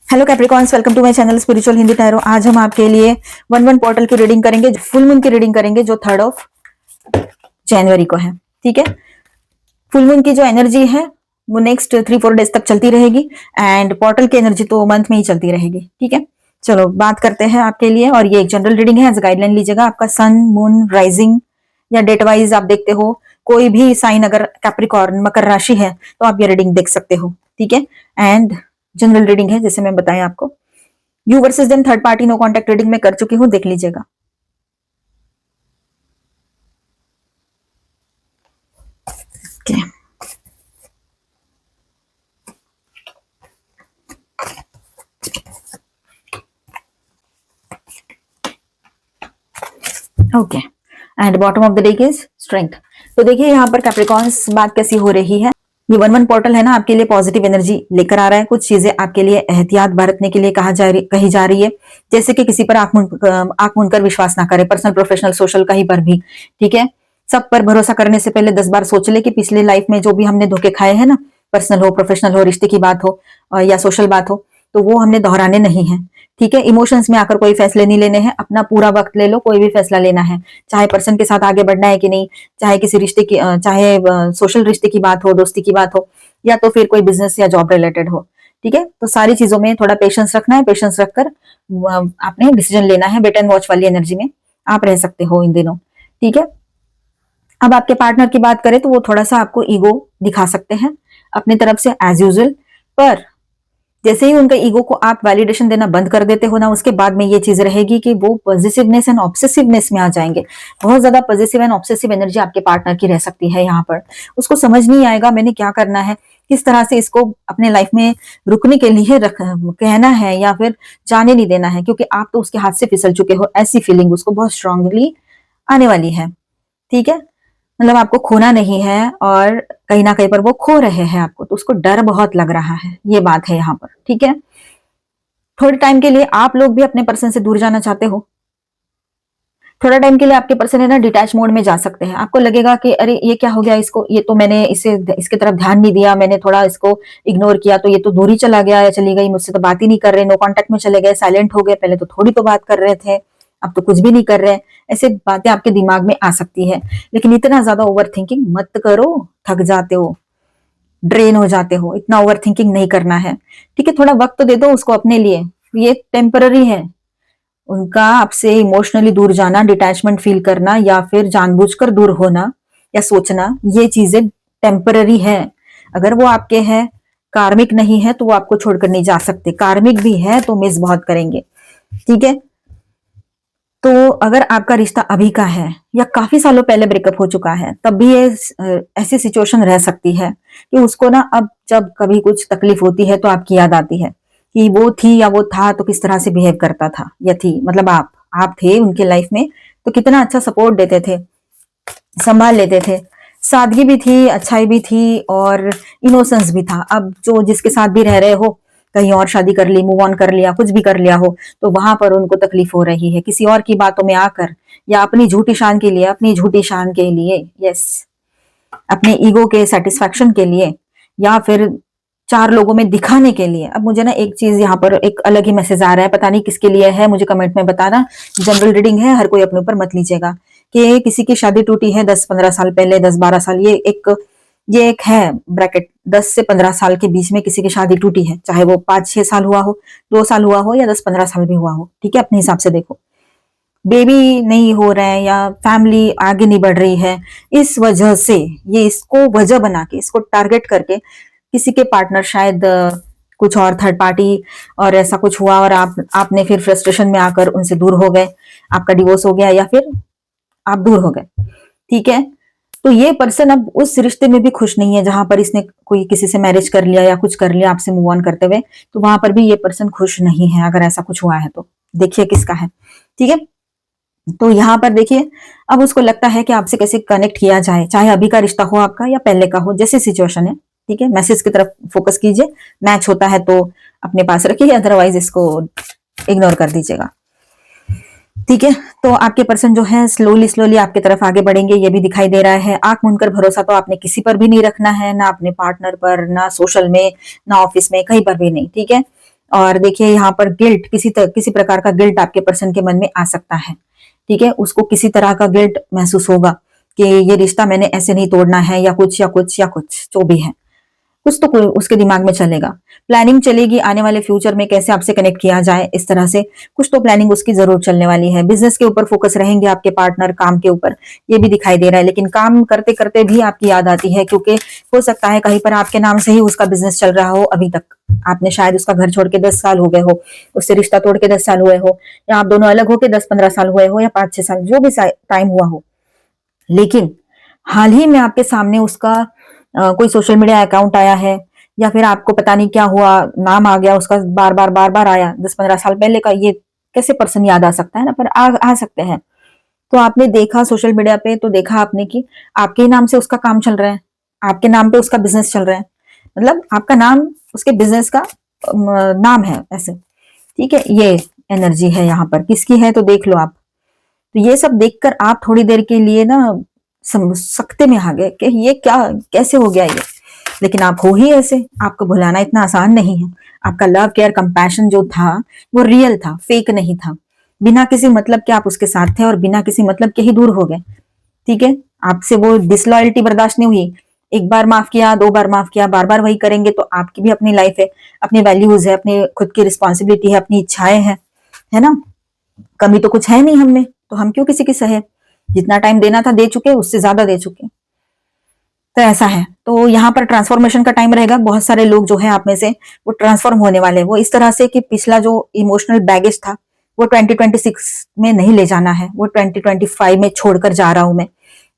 Hello Capricorns, welcome to my channel spiritual Hindi tarot. आज हम आपके लिए 1/1 पोर्टल की रीडिंग करेंगे, फुल मून की रीडिंग करेंगे जो 3 जनवरी को है। ठीक है, फुल मून की जो एनर्जी है वो नेक्स्ट 3-4 डेज तक चलती रहेगी एंड पोर्टल की एनर्जी तो मंथ में ही चलती रहेगी। ठीक है, चलो बात करते हैं आपके लिए। और ये एक जनरल रीडिंग है, एज गाइडलाइन लीजिएगा। आपका सन, मून, राइजिंग या डेट वाइज आप देखते हो, कोई भी साइन अगर कैप्रिकॉर्न मकर राशि है तो आप ये रीडिंग देख सकते हो। ठीक है, एंड जनरल रीडिंग है जैसे मैं बताया आपको। You versus them, third party no contact reading में कर चुकी हूं, देख लीजिएगा। Okay, and bottom of the deck is strength. तो देखिए यहाँ पर कैप्रिकॉर्न्स बात कैसी हो रही है। ये 1/1 पोर्टल है ना, आपके लिए पॉजिटिव एनर्जी लेकर आ रहा है। कुछ चीजें आपके लिए एहतियात बरतने के लिए कही जा रही है, जैसे कि किसी पर आंख मूंद कर विश्वास ना करें, पर्सनल, प्रोफेशनल, सोशल, कहीं पर भी। ठीक है, सब पर भरोसा करने से पहले 10 बार सोच ले कि पिछले लाइफ में जो भी हमने धोखे खाए हैं ना, पर्सनल हो, प्रोफेशनल हो, रिश्ते की बात हो या सोशल बात हो, तो वो हमने दोहराने नहीं है। ठीक है, इमोशंस में आकर कोई फैसले नहीं लेने हैं, अपना पूरा वक्त ले लो, कोई भी फैसला लेना है, चाहे पर्सन के साथ आगे बढ़ना है कि नहीं, चाहे किसी रिश्ते की, चाहे सोशल रिश्ते की बात हो, दोस्ती की बात हो, या तो फिर कोई बिजनेस या जॉब रिलेटेड हो। ठीक है, तो सारी चीजों में थोड़ा पेशेंस रखना है, पेशेंस रखकर आपने डिसीजन लेना है। वेट एंड वॉच वाली एनर्जी में आप रह सकते हो इन दिनों। ठीक है, अब आपके पार्टनर की बात करें तो वो थोड़ा सा आपको ईगो दिखा सकते हैं अपनी तरफ से एज यूजुअल, पर जैसे ही उनका ईगो को आप वैलिडेशन देना बंद कर देते हो ना, उसके बाद में ये चीज रहेगी कि वो पॉजिटिवनेस एंड ऑब्सेसिवनेस में आ जाएंगे। बहुत ज्यादा पॉजिटिव एंड ऑब्सेसिव एनर्जी आपके पार्टनर की रह सकती है यहाँ पर। उसको समझ नहीं आएगा मैंने क्या करना है, किस तरह से इसको अपने लाइफ में रुकने के लिए कहना है या फिर जाने नहीं देना है, क्योंकि आप तो उसके हाथ से फिसल चुके हो। ऐसी फीलिंग उसको बहुत स्ट्रांगली आने वाली है। ठीक है, मतलब आपको खोना नहीं है और कहीं ना कहीं पर वो खो रहे हैं आपको, तो उसको डर बहुत लग रहा है, ये बात है यहाँ पर। ठीक है, थोड़े टाइम के लिए आप लोग भी अपने पर्सन से दूर जाना चाहते हो। थोड़ा टाइम के लिए आपके पर्सन है ना डिटैच मोड में जा सकते हैं। आपको लगेगा कि अरे ये क्या हो गया, इसको, ये तो मैंने इसके तरफ ध्यान नहीं दिया, मैंने थोड़ा इसको इग्नोर किया तो ये तो दूर ही चला गया या चली गई, मुझसे तो बात ही नहीं कर रहे, नो कांटेक्ट में चले गए, साइलेंट हो गए, पहले तो थोड़ी तो बात कर रहे थे, अब तो कुछ भी नहीं कर रहे। ऐसे बातें आपके दिमाग में आ सकती है, लेकिन इतना ज्यादा ओवर थिंकिंग मत करो, थक जाते हो, ड्रेन हो जाते हो। इतना ओवर थिंकिंग नहीं करना है। ठीक है, थोड़ा वक्त तो दे दो उसको अपने लिए, ये टेम्पररी है। उनका आपसे इमोशनली दूर जाना, डिटैचमेंट फील करना या फिर जानबूझकर दूर होना या सोचना, ये चीजें टेम्पररी है। अगर वो आपके हैं, कार्मिक नहीं है, तो वो आपको छोड़कर नहीं जा सकते। कार्मिक भी है तो मिस बहुत करेंगे। ठीक है, तो अगर आपका रिश्ता अभी का है या काफी सालों पहले ब्रेकअप हो चुका है, तब भी ये ऐसी सिचुएशन रह सकती है कि उसको ना अब जब कभी कुछ तकलीफ होती है तो आपकी याद आती है कि वो थी या वो था तो किस तरह से बिहेव करता था, या थी मतलब आप थे उनके लाइफ में तो कितना अच्छा सपोर्ट देते थे, संभाल लेते थे, सादगी भी थी, अच्छाई भी थी और इनोसेंस भी था। अब जो जिसके साथ भी रह रहे हो, कहीं और शादी कर ली, मूव ऑन कर लिया, कुछ भी कर लिया हो, तो वहां पर उनको तकलीफ हो रही है किसी और की बातों में आकर, या अपनी झूठी शान के लिए, अपनी झूठी शान के लिए, यस, अपने ईगो के सेटिस्फेक्शन के लिए, या फिर 4 लोगों में दिखाने के लिए। अब मुझे ना एक चीज यहाँ पर एक अलग ही मैसेज आ रहा है, पता नहीं किसके लिए है, मुझे कमेंट में बताना। जनरल रीडिंग है, हर कोई अपने ऊपर मत लीजिएगा। कि किसी की शादी टूटी है 10-15 साल पहले, 10-12 साल, ये एक है ब्रैकेट, 10 से 15 साल के बीच में किसी की शादी टूटी है, चाहे वो 5-6 साल हुआ हो, 2 साल हुआ हो या 10-15 साल भी हुआ हो। ठीक है, अपने हिसाब से देखो। बेबी नहीं हो रहा है या फैमिली आगे नहीं बढ़ रही है, इस वजह से, ये इसको वजह बना के, इसको टारगेट करके किसी के पार्टनर शायद कुछ और थर्ड पार्टी और ऐसा कुछ हुआ और आपने फिर फ्रस्ट्रेशन में आकर उनसे दूर हो गए, आपका डिवोर्स हो गया या फिर आप दूर हो गए। ठीक है, तो ये पर्सन अब उस रिश्ते में भी खुश नहीं है जहां पर इसने कोई किसी से मैरिज कर लिया या कुछ कर लिया आपसे मूव ऑन करते हुए, तो वहां पर भी ये पर्सन खुश नहीं है। अगर ऐसा कुछ हुआ है तो देखिए किसका है। ठीक है, तो यहाँ पर देखिए, अब उसको लगता है कि आपसे कैसे कनेक्ट किया जाए, चाहे अभी का रिश्ता हो आपका या पहले का हो, जैसे सिचुएशन है। ठीक है, मैसेज की तरफ फोकस कीजिए, मैच होता है तो अपने पास रखिए, अदरवाइज इसको इग्नोर कर दीजिएगा। ठीक है, तो आपके पर्सन जो है स्लोली स्लोली आपके तरफ आगे बढ़ेंगे, ये भी दिखाई दे रहा है। आंख मूंद कर भरोसा तो आपने किसी पर भी नहीं रखना है, ना अपने पार्टनर पर, ना सोशल में, ना ऑफिस में, कहीं पर भी नहीं। ठीक है, और देखिए यहाँ पर गिल्ट, किसी प्रकार का गिल्ट आपके पर्सन के मन में आ सकता है। ठीक है, उसको किसी तरह का गिल्ट महसूस होगा कि ये रिश्ता मैंने ऐसे नहीं तोड़ना है, या कुछ या कुछ या कुछ जो भी है, कुछ तो उसके दिमाग में चलेगा। प्लानिंग चलेगी आने वाले फ्यूचर में कैसे आपसे कनेक्ट किया जाए, इस तरह से कुछ तो प्लानिंग उसकी जरूर चलने वाली है। बिजनेस के ऊपर फोकस रहेंगे आपके पार्टनर, काम के ऊपर, ये भी दिखाई दे रहा है। लेकिन काम करते करते भी आपकी याद आती है, क्योंकि हो सकता है कहीं पर आपके नाम से ही उसका बिजनेस चल रहा हो अभी तक। आपने शायद उसका घर छोड़ के 10 साल हो गए हो, उससे रिश्ता तोड़ के 10 साल हुए हो, या आप दोनों अलग होके 10-15 साल हुए हो, या 5-6 साल, जो भी टाइम हुआ हो। लेकिन हाल ही में आपके सामने उसका कोई सोशल मीडिया अकाउंट आया है, या फिर आपको पता नहीं क्या हुआ, नाम आ गया उसका, बार बार आया। 10-15 साल पहले का ये कैसे पर्सन याद आ सकता है ना, पर आ सकते हैं। तो आपने देखा सोशल मीडिया पे, तो देखा आपने कि आपके ही नाम से उसका काम चल रहा है, आपके नाम पे उसका बिजनेस चल रहा है, मतलब आपका नाम उसके बिजनेस का नाम है ऐसे। ठीक है, ये एनर्जी है यहाँ पर, किसकी है तो देख लो आप। तो ये सब देखकर आप थोड़ी देर के लिए ना सकते में आ गए कि ये क्या, कैसे हो गया ये। लेकिन आप हो ही ऐसे, आपको भुलाना इतना आसान नहीं है। आपका लव केयर कंपैशन जो था वो रियल था, फेक नहीं था। बिना किसी मतलब के आप उसके साथ थे, और बिना किसी मतलब के ही दूर हो गए। ठीक है, आपसे वो डिसलॉयल्टी बर्दाश्त नहीं हुई। एक बार माफ किया, 2 बार माफ किया, बार बार वही करेंगे तो आपकी भी अपनी लाइफ है, अपनी वैल्यूज है, अपनी खुद की रिस्पॉन्सिबिलिटी है, अपनी इच्छाएं हैं, है ना। कमी तो कुछ है नहीं हम में, तो हम क्यों किसी की सहे। जितना टाइम देना था दे चुके, उससे ज्यादा दे चुके। तो ऐसा है, तो यहाँ पर ट्रांसफॉर्मेशन का टाइम रहेगा। बहुत सारे लोग जो है आप में से वो ट्रांसफॉर्म होने वाले हैं। वो इस तरह से कि पिछला जो इमोशनल बैगेज था वो 2026 में नहीं ले जाना है, वो 2025 में छोड़कर जा रहा हूं मैं,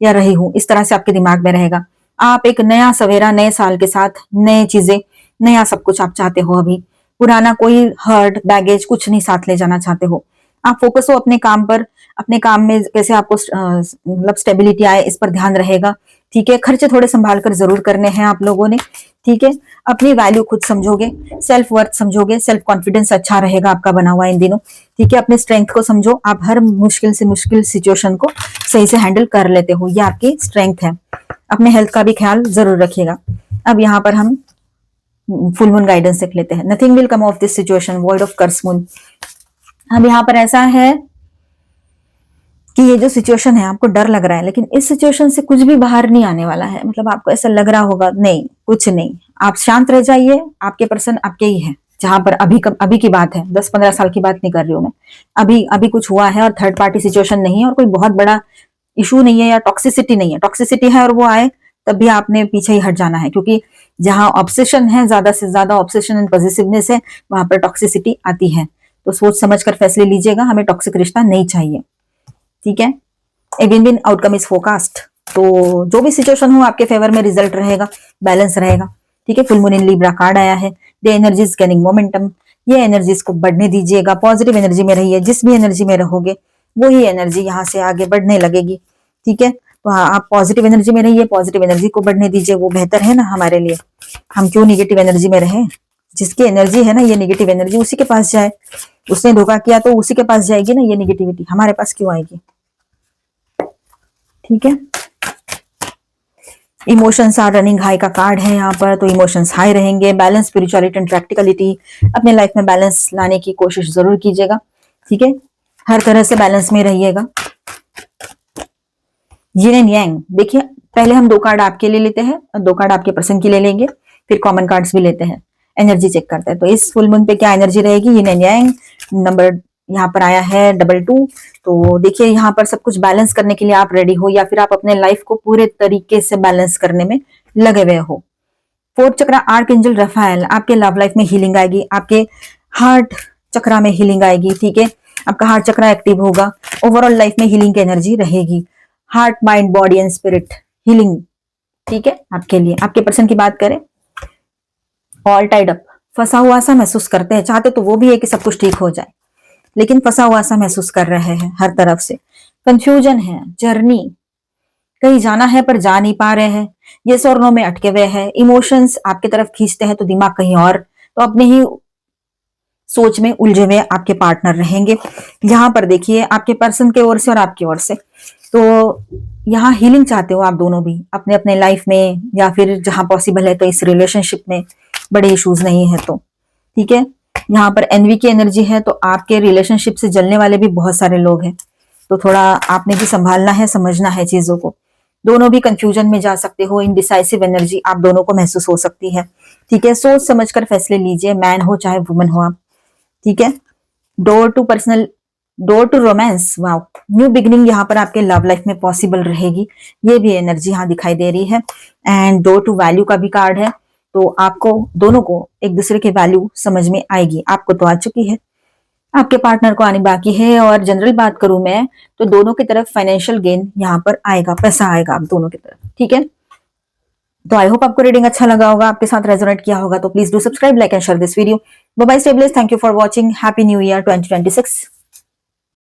या रही हूं, इस तरह से आपके दिमाग में रहेगा। आप एक नया सवेरा, नए साल के साथ नए चीजें, नया सब कुछ आप चाहते हो। अभी पुराना कोई हर्ट बैगेज कुछ नहीं साथ ले जाना चाहते हो। आप फोकस हो अपने काम पर, अपने काम में कैसे आपको मतलब स्टेबिलिटी आए, इस पर ध्यान रहेगा। ठीक है, खर्चे थोड़े संभाल कर जरूर करने हैं आप लोगों ने। ठीक है, अपनी वैल्यू खुद समझोगे, सेल्फ वर्थ समझोगे, सेल्फ कॉन्फिडेंस अच्छा रहेगा आपका बना हुआ इन दिनों। ठीक है, अपने स्ट्रेंथ को समझो, आप हर मुश्किल से मुश्किल सिचुएशन को सही से हैंडल कर लेते हो, ये आपकी स्ट्रेंथ है। अपने हेल्थ का भी ख्याल जरूर रखिएगा। अब यहाँ पर हम फुल मून गाइडेंस देख लेते हैं। Nothing will come of this situation, word of curse moon. अब यहाँ पर ऐसा है कि ये जो सिचुएशन है, आपको डर लग रहा है, लेकिन इस सिचुएशन से कुछ भी बाहर नहीं आने वाला है। मतलब आपको ऐसा लग रहा होगा, नहीं कुछ नहीं, आप शांत रह जाइए, आपके पर्सन आपके ही है। जहां पर अभी की बात है, 10-15 साल की बात नहीं कर रही हूं मैं, अभी अभी कुछ हुआ है, और थर्ड पार्टी सिचुएशन नहीं है, और कोई बहुत बड़ा इशू नहीं है, या टॉक्सिसिटी नहीं है। टॉक्सिसिटी है और वो आए तब भी आपने पीछे ही हट जाना है, क्योंकि जहां ऑब्सेशन है, ज्यादा से ज्यादा ऑब्सेशन एंड पॉजिटिवनेस है, वहां पर टॉक्सिसिटी आती है। तो सोच समझ कर फैसले लीजिएगा, हमें टॉक्सिक रिश्ता नहीं चाहिए। ठीक है, a win win outcome is forecast. तो जो भी सिचुएशन हो आपके फेवर में रिजल्ट रहेगा, बैलेंस रहेगा। ठीक है, full moon in Libra card आया है, द एनर्जीज गेनिंग मोमेंटम। ये एनर्जीज को बढ़ने दीजिएगा, पॉजिटिव एनर्जी में रहिए। जिस भी एनर्जी में रहोगे वही एनर्जी यहाँ से आगे बढ़ने लगेगी। ठीक है, तो हाँ, आप पॉजिटिव एनर्जी में रहिए, पॉजिटिव एनर्जी को बढ़ने दीजिए, वो बेहतर है ना हमारे लिए। हम क्यों निगेटिव एनर्जी में रहे। जिसकी एनर्जी है ना ये निगेटिव एनर्जी, उसी के पास जाए। उसने धोखा किया तो उसी के पास जाएगी ना ये निगेटिविटी, हमारे पास क्यों आएगी। ठीक है, इमोशंस आर रनिंग हाई का कार्ड है यहाँ पर, तो इमोशंस हाई रहेंगे। बैलेंस, स्पिरिचुअलिटी एंड प्रैक्टिकलिटी, अपने लाइफ में बैलेंस लाने की कोशिश जरूर कीजिएगा। ठीक है, हर तरह से बैलेंस में रहिएगा। यिन एंड यांग, देखिए पहले हम 2 कार्ड आपके लिए लेते हैं, 2 कार्ड आपके पर्सन के लिए लेंगे, फिर कॉमन कार्ड्स भी लेते हैं, एनर्जी चेक करते हैं। तो इस फुल मून पे क्या एनर्जी रहेगी, यिन एंड यांग। नंबर यहाँ पर आया है 22। तो देखिए यहाँ पर सब कुछ बैलेंस करने के लिए आप रेडी हो, या फिर आप अपने लाइफ को पूरे तरीके से बैलेंस करने में लगे हुए हो। 4th चक्र आर्क एंजल रफाएल, आपके लव लाइफ में हीलिंग आएगी, आपके हार्ट चक्रा में हीलिंग आएगी। ठीक है, आपका हार्ट चक्रा एक्टिव होगा, ओवरऑल लाइफ में हीलिंग की एनर्जी रहेगी। Heart, mind, body and spirit healing. ठीक है, आपके लिए, आपके पर्सन की बात करें, ऑल टाइड अप, फंसा हुआ सा महसूस करते हैं। चाहते तो वो भी है कि सब कुछ ठीक हो जाए, लेकिन फंसा हुआ सा महसूस कर रहे हैं हर तरफ से। कंफ्यूजन है, जर्नी, कहीं जाना है पर जा नहीं पा रहे हैं, ये और नो में अटके हुए हैं। इमोशंस आपके तरफ खींचते हैं तो दिमाग कहीं और, तो अपने ही सोच में उलझे हुए आपके पार्टनर रहेंगे। यहाँ पर देखिए आपके पर्सन के ओर से और आपकी ओर से, तो यहाँ हीलिंग चाहते हो आप दोनों भी अपने अपने लाइफ में, या फिर जहां पॉसिबल है तो इस रिलेशनशिप में बड़े इश्यूज नहीं है तो। ठीक है, यहाँ पर एनवी की एनर्जी है, तो आपके रिलेशनशिप से जलने वाले भी बहुत सारे लोग हैं, तो थोड़ा आपने भी संभालना है, समझना है चीजों को। दोनों भी कंफ्यूजन में जा सकते हो, इनडिसाइसिव एनर्जी आप दोनों को महसूस हो सकती है। ठीक है, सोच समझकर फैसले लीजिए, मैन हो चाहे वुमन हो आप। ठीक है, door to romance, wow, new beginning यहाँ पर आपके लव लाइफ में पॉसिबल रहेगी, ये भी एनर्जी यहाँ दिखाई दे रही है। एंड डोर टू वैल्यू का भी कार्ड है, तो आपको दोनों को एक दूसरे के वैल्यू समझ में आएगी। आपको तो आ चुकी है, आपके पार्टनर को आनी बाकी है। और जनरल बात करूं मैं, तो दोनों की तरफ फाइनेंशियल गेन यहाँ पर आएगा, पैसा आएगा आप दोनों की तरफ। ठीक है, तो आई होप आपको रीडिंग अच्छा लगा होगा, आपके साथ रेजोनेट किया होगा, तो please do subscribe, like and share this video. Bye bye, stay blessed, thank you for watching, happy new year 2026।